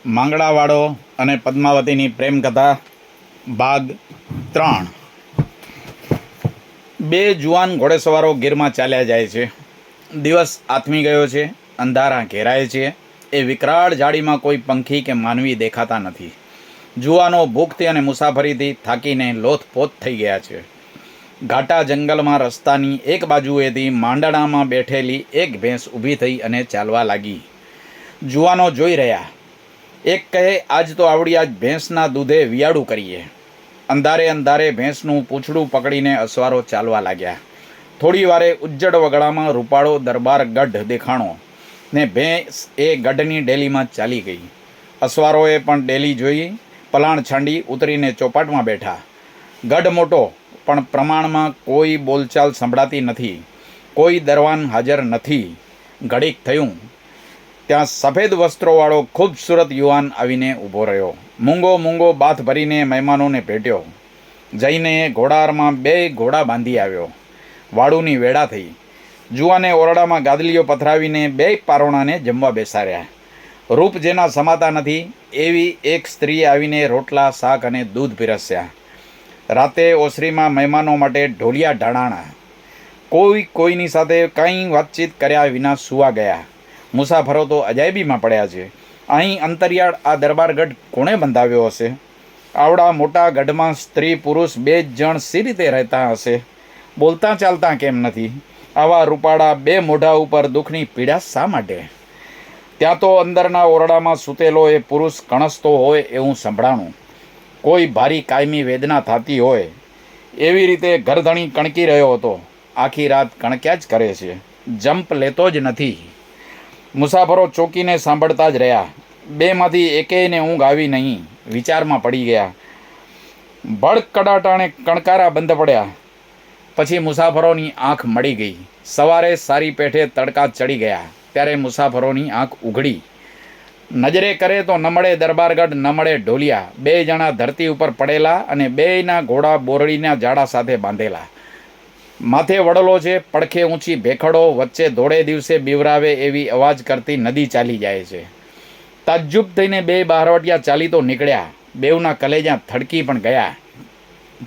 માંગડાવાળો અને પદ્માવતીની પ્રેમ કથા ભાગ 3। બે જુવાન ઘોડેસવારો ગીરમાં ચાલ્યા જાય છે। દિવસ આથમી ગયો છે, અંધારા ઘેરાય છે। એ વિકરાળ ઝાડીમાં કોઈ પંખી કે માનવી દેખાતા નથી। જુવાનો ભૂખથી અને મુસાફરીથી થાકીને લોથપોથ થઈ ગયા છે। ઘાટા જંગલમાં રસ્તાની એક બાજુએથી માંડણામાં બેઠેલી એક ભેંસ ઊભી થઈ અને ચાલવા લાગી। જુવાનો જોઈ રહ્યા। એક કહે, આજ તો આવડી આજ ભેંસના દૂધે વિયાડું કરીએ। અંધારે અંધારે ભેંસનું પૂંછડું પકડીને અસવારો ચાલવા લાગ્યા। થોડી વારે ઉજ્જડ વગડામાં રૂપાળો દરબાર ગઢ દેખાણો ને ભેંસ એ ગઢની ડેલીમાં ચાલી ગઈ। અસવારોએ પણ ડેલી જોઈ, પલાણ છાંડી ઉતરીને ચોપાટમાં બેઠા। ગઢ મોટો, પણ પ્રમાણમાં કોઈ બોલચાલ સંભળાતી નથી, કોઈ દરવાન હાજર નથી। ઘડીક થયું, ત્યાં સફેદ વસ્ત્રોવાળો ખૂબસૂરત યુવાન આવીને ઊભો રહ્યો। મૂંગો મૂંગો બાથ ભરીને મહેમાનોને ભેટ્યો। જઈને ઘોડારમાં 2 ઘોડા બાંધી આવ્યો। વાડુની વેળા થઈ। જુવાને ઓરડામાં ગાદલીઓ પથરાવીને 2 પારોણાને જમવા બેસાડ્યા। રૂપ જેના સમાતા નથી એવી એક સ્ત્રી આવીને રોટલા, શાક અને દૂધ પીરસ્યા। રાતે ઓસરીમાં મહેમાનો માટે ઢોલિયા ઢાળાણા। કોઈની સાથે કંઈ વાતચીત કર્યા વિના સૂવા ગયા। મુસાફરો તો અજાયબીમાં પડ્યા છે। અહીં અંતરિયાળ આ દરબારગઢ કોણે બંધાવ્યો હશે? આવડા મોટા ગઢમાં સ્ત્રી પુરુષ 2 જ જણ સી રીતે રહેતા હશે? બોલતા ચાલતા કેમ નથી? આવા રૂપાળા 2 મોઢા ઉપર દુઃખની પીડા શા માટે? ત્યાં તો અંદરના ઓરડામાં સૂતેલો એ પુરુષ કણસતો હોય એવું સંભળાણું। કોઈ ભારી કાયમી વેદના થતી હોય એવી રીતે ઘરધણી કણકી રહ્યો હતો। આખી રાત કણક્યા જ કરે છે, જંપ લેતો જ નથી। મુસાફરો ચોકીને સાંભળતા જ રહ્યા। 2માંથી એકેયને ઊંઘ આવી નહીં, વિચારમાં પડી ગયા। ભડક કડાટાણે કણકારા બંધ પડ્યા। પછી મુસાફરોની આંખ મળી ગઈ। સવારે સારી પેઠે તડકા ચડી ગયા ત્યારે મુસાફરોની આંખ ઉઘડી। નજરે કરે તો ન મળે દરબારગઢ, ન મળે ઢોલિયા। 2 જણા ધરતી ઉપર પડેલા અને 2ના ઘોડા બોરડીના જાડા સાથે બાંધેલા। માથે વડલો છે, પડખે ઊંચી ભેખડો, વચ્ચે ધોળે દિવસે બીવરાવે એવી અવાજ કરતી નદી ચાલી જાય છે। તાજ્જુબ થઈને 2 બહારવટિયા ચાલી તો નીકળ્યા। બેઉના કલેજા થડકી પણ ગયા।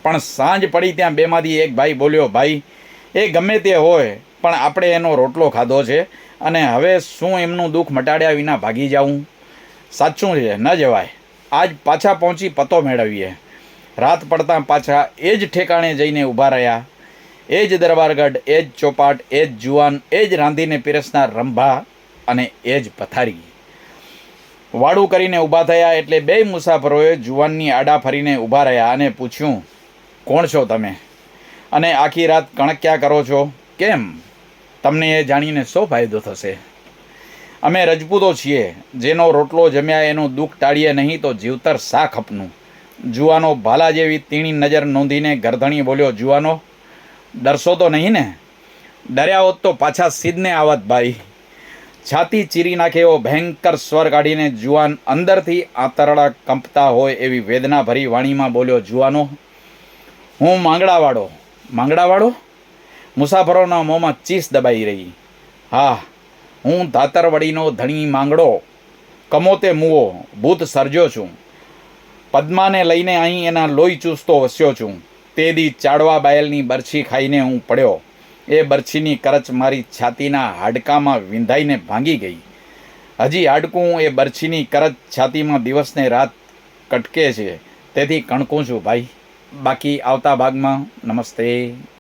પણ સાંજ પડી ત્યાં 2માંથી એક ભાઈ બોલ્યો, ભાઈ, એ ગમે તે હોય, પણ આપણે એનો રોટલો ખાધો છે અને હવે શું એમનું દુઃખ મટાડ્યા વિના ભાગી જાઉં? સાચું છે, ન જવાય। આજ પાછા પહોંચી પતો મેળવીએ। રાત પડતાં પાછા એ જ ઠેકાણે જઈને ઊભા રહ્યા। એ જ દરબારગઢ, એ જ ચોપાટ, એ જ જુવાન, એ જ રાંધીને પીરસનાર રંભા અને એ જ પથારી। વાડું કરીને ઊભા થયા એટલે 2 મુસાફરોએ જુવાનની આડા ફરીને ઊભા રહ્યા અને પૂછ્યું, કોણ છો તમે? અને આખી રાત કણક્યા કરો છો કેમ? તમને એ જાણીને શો ફાયદો થશે? અમે રજપૂતો છીએ, જેનો રોટલો જમ્યા એનું દુઃખ ટાળીએ નહીં તો જીવતર શા ખપનું? જુવાનો ભાલા જેવી તીણી નજર નોંધીને ગરધણી બોલ્યો, જુવાનો, ડરશો તો નહીં ને? ડર્યા હોત તો પાછા સિદ્ધને આવત ભાઈ। છાતી ચીરી નાખે એવો ભયંકર સ્વર કાઢીને જુવાન અંદરથી આંતરડા કંપતા હોય એવી વેદનાભરી વાણીમાં બોલ્યો, જુવાનો, હું માંગડાવાળો। માંગડાવાળો? મુસાફરોના મોંમાં ચીસ દબાઈ રહી। હા, હું ધાતરવડીનો ધણી માંગડો, કમોતે મુવો, ભૂત સર્જ્યો છું। પદ્માને લઈને અહીં એના લોહી ચૂસતો વસ્યો છું। તે દી ચાડવા બાયલની બરછી ખાઈને હું પડ્યો। એ બરછીની કરચ મારી છાતીના હાડકામાં વિંધાઈને ભાંગી ગઈ। હજી હાડકું એ બરછીની કરચ છાતીમાં દિવસને રાત કટકે છે, તેથી કણકું છું ભાઈ। બાકી આવતા ભાગમાં નમસ્તે।